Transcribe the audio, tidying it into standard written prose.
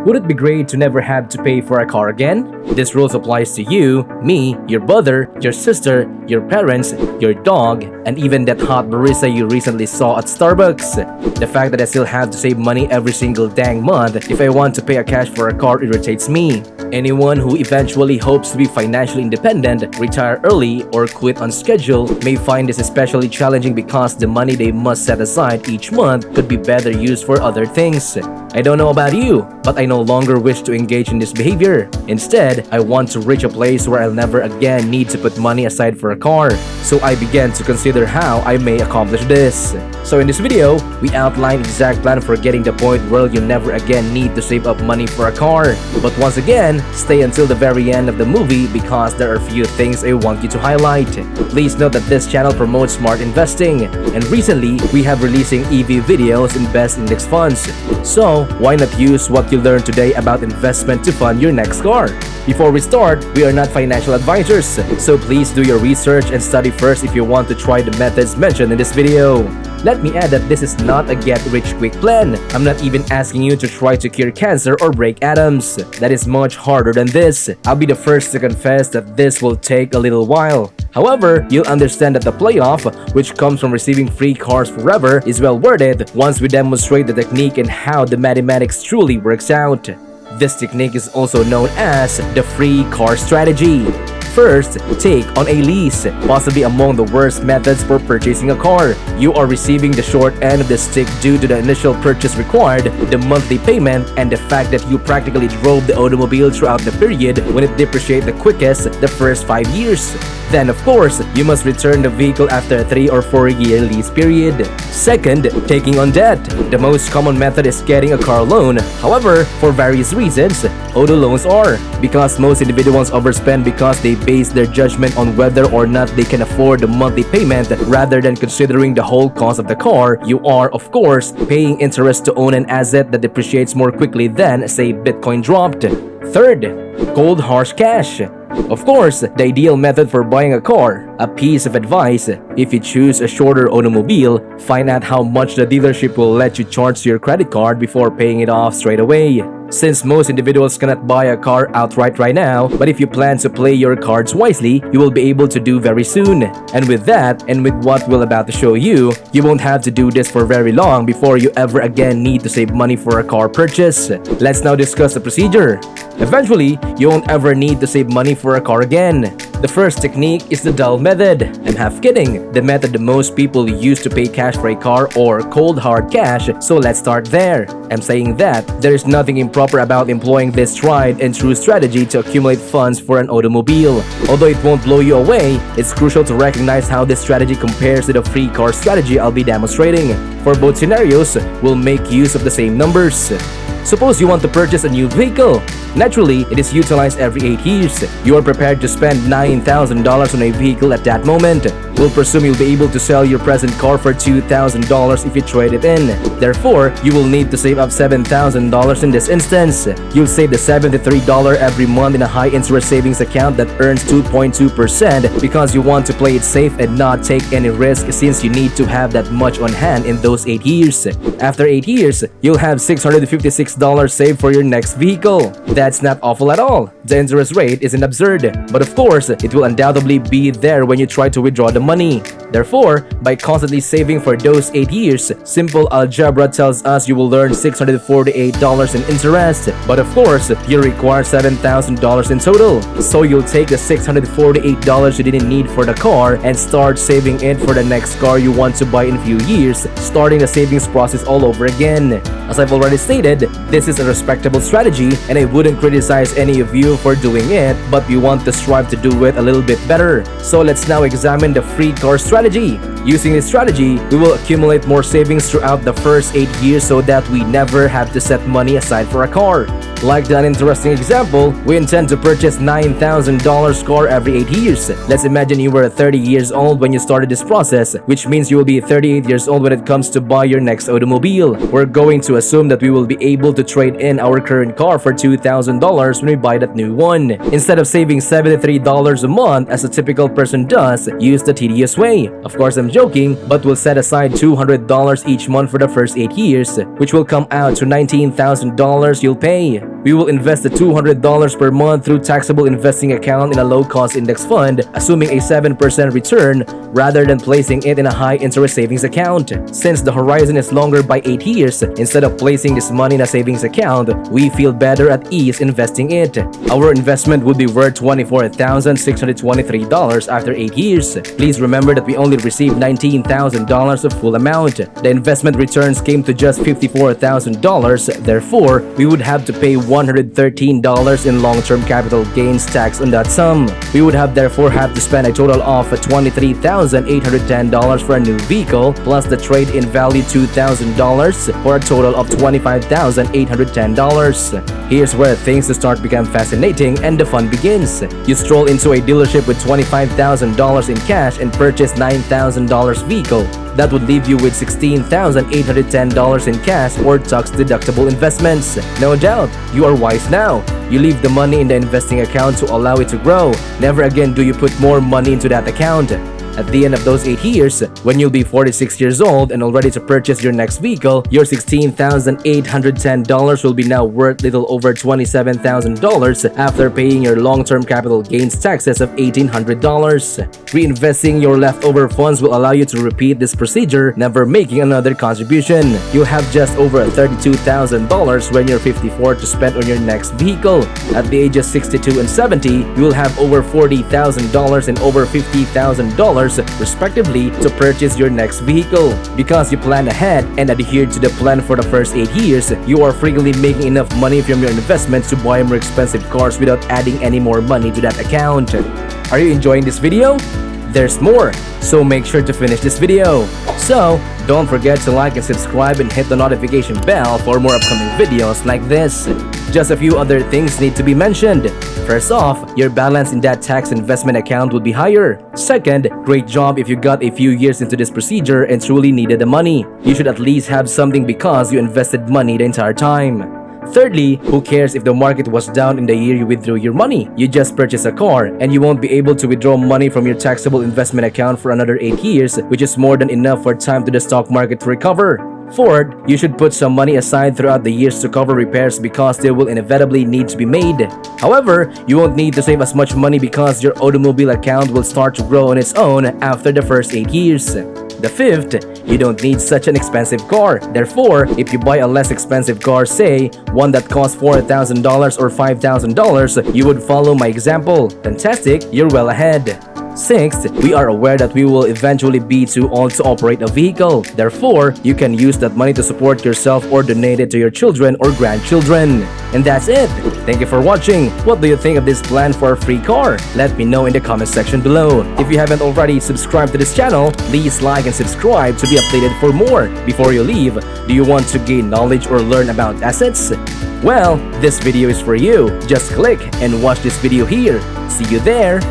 Would it be great to never have to pay for a car again? This rule applies to you, me, your brother, your sister, your parents, your dog, and even that hot barista you recently saw at Starbucks. The fact that I still have to save money every single dang month if I want to pay a cash for a car irritates me. Anyone who eventually hopes to be financially independent, retire early, or quit on schedule may find this especially challenging because the money they must set aside each month could be better used for other things. I don't know about you, but I no longer wish to engage in this behavior. Instead, I want to reach a place where I'll never again need to put money aside for a car. So I began to consider how I may accomplish this. So in this video, we outline exact plan for getting the point where you never again need to save up money for a car. But once again, stay until the very end of the movie because there are a few things I want you to highlight. Please note that this channel promotes smart investing, and recently we have releasing EV videos in best index funds. So why not use what you learned today about investment to fund your next car? Before we start, we are not financial advisors, so please do your research and study first if you want to try the methods mentioned in this video. Let me add that this is not a get-rich-quick plan. I'm not even asking you to try to cure cancer or break atoms. That is much harder than this. I'll be the first to confess that this will take a little while. However, you'll understand that the payoff, which comes from receiving free cars forever, is well worth it once we demonstrate the technique and how the mathematics truly works out. This technique is also known as the free car strategy. First, take on a lease, possibly among the worst methods for purchasing a car. You are receiving the short end of the stick due to the initial purchase required, the monthly payment, and the fact that you practically drove the automobile throughout the period when it depreciates the quickest, the first 5 years. Then, of course, you must return the vehicle after a 3 or 4 year lease period. Second, taking on debt. The most common method is getting a car loan. However, for various reasons, auto loans are because most individuals overspend because they base their judgment on whether or not they can afford the monthly payment rather than considering the whole cost of the car. You are, of course, paying interest to own an asset that depreciates more quickly than, say, Bitcoin dropped. Third, cold hard cash. Of course, the ideal method for buying a car. A piece of advice: if you choose a shorter automobile, find out how much the dealership will let you charge to your credit card before paying it off straight away. Since most individuals cannot buy a car outright right now, but if you plan to play your cards wisely, you will be able to do very soon. And with that, and with what we're about to show you, you won't have to do this for very long before you ever again need to save money for a car purchase. Let's now discuss the procedure. Eventually, you won't ever need to save money for a car again. The first technique is the dull method. I'm half kidding. The method that most people use to pay cash for a car, or cold hard cash, so let's start there. I'm saying that there is nothing improper about employing this tried and true strategy to accumulate funds for an automobile. Although it won't blow you away, it's crucial to recognize how this strategy compares to the free car strategy I'll be demonstrating. For both scenarios, we'll make use of the same numbers. Suppose you want to purchase a new vehicle. Naturally, it is utilized every 8 years. You are prepared to spend $9,000 on a vehicle at that moment. We'll presume you'll be able to sell your present car for $2,000 if you trade it in. Therefore, you will need to save up $7,000 in this instance. You'll save the $73 every month in a high-interest savings account that earns 2.2% because you want to play it safe and not take any risk since you need to have that much on hand in those 8 years. After 8 years, you'll have $656 saved for your next vehicle. That's not awful at all. The interest rate isn't absurd, but of course, it will undoubtedly be there when you try to withdraw the money. Therefore, by constantly saving for those 8 years, simple algebra tells us you will earn $648 in interest. But of course, you require $7,000 in total. So you'll take the $648 you didn't need for the car and start saving it for the next car you want to buy in a few years, starting the savings process all over again. As I've already stated, this is a respectable strategy and I wouldn't criticize any of you for doing it, but we want to strive to do it a little bit better. So let's now examine the free car strategy. Using this strategy, we will accumulate more savings throughout the first 8 years so that we never have to set money aside for a car. Like the uninteresting example, we intend to purchase $9,000 car every 8 years. Let's imagine you were 30 years old when you started this process, which means you will be 38 years old when it comes to buy your next automobile. We're going to assume that we will be able to trade in our current car for $2,000 when we buy that new one. Instead of saving $73 a month as a typical person does, use the tedious way. Of course, I'm joking, but we'll set aside $200 each month for the first 8 years, which will come out to $19,000 you'll pay. We will invest the $200 per month through taxable investing account in a low-cost index fund, assuming a 7% return rather than placing it in a high-interest savings account. Since the horizon is longer by 8 years, instead of placing this money in a savings account, we feel better at ease investing it. Our investment would be worth $24,623 after 8 years. Please remember that we only received $19,000 of full amount. The investment returns came to just $54,000, therefore, we would have to pay $113 in long-term capital gains tax on that sum. We would therefore have to spend a total of $23,810 for a new vehicle, plus the trade-in value $2,000 for a total of $25,810. Here's where things start become fascinating and the fun begins. You stroll into a dealership with $25,000 in cash and purchase $9,000 vehicle. That would leave you with $16,810 in cash or tax-deductible investments. No doubt, you are wise now. You leave the money in the investing account to allow it to grow. Never again do you put more money into that account. At the end of those 8 years, when you'll be 46 years old and already to purchase your next vehicle, your $16,810 will be now worth little over $27,000 after paying your long-term capital gains taxes of $1,800. Reinvesting your leftover funds will allow you to repeat this procedure, never making another contribution. You'll have just over $32,000 when you're 54 to spend on your next vehicle. At the ages 62 and 70, you will have over $40,000 and over $50,000 respectively to purchase your next vehicle. Because you planned ahead and adhered to the plan for the first 8 years, you are frequently making enough money from your investments to buy more expensive cars without adding any more money to that account. Are you enjoying this video? There's more, so make sure to finish this video. So, don't forget to like and subscribe and hit the notification bell for more upcoming videos like this. Just a few other things need to be mentioned. First off, your balance in that tax investment account would be higher. Second, great job if you got a few years into this procedure and truly needed the money. You should at least have something because you invested money the entire time. Thirdly, who cares if the market was down in the year you withdrew your money? You just purchased a car and you won't be able to withdraw money from your taxable investment account for another 8 years, which is more than enough for time to the stock market to recover. Fourth, you should put some money aside throughout the years to cover repairs because they will inevitably need to be made. However, you won't need to save as much money because your automobile account will start to grow on its own after the first 8 years. The fifth, you don't need such an expensive car. Therefore, if you buy a less expensive car, say, one that costs $4,000 or $5,000, you would follow my example. Fantastic, you're well ahead. Sixth, we are aware that we will eventually be too old to operate a vehicle. Therefore, you can use that money to support yourself or donate it to your children or grandchildren. And that's it. Thank you for watching. What do you think of this plan for a free car? Let me know in the comment section below. If you haven't already subscribed to this channel, please like and subscribe to be updated for more. Before you leave, do you want to gain knowledge or learn about assets? Well, this video is for you. Just click and watch this video here. See you there.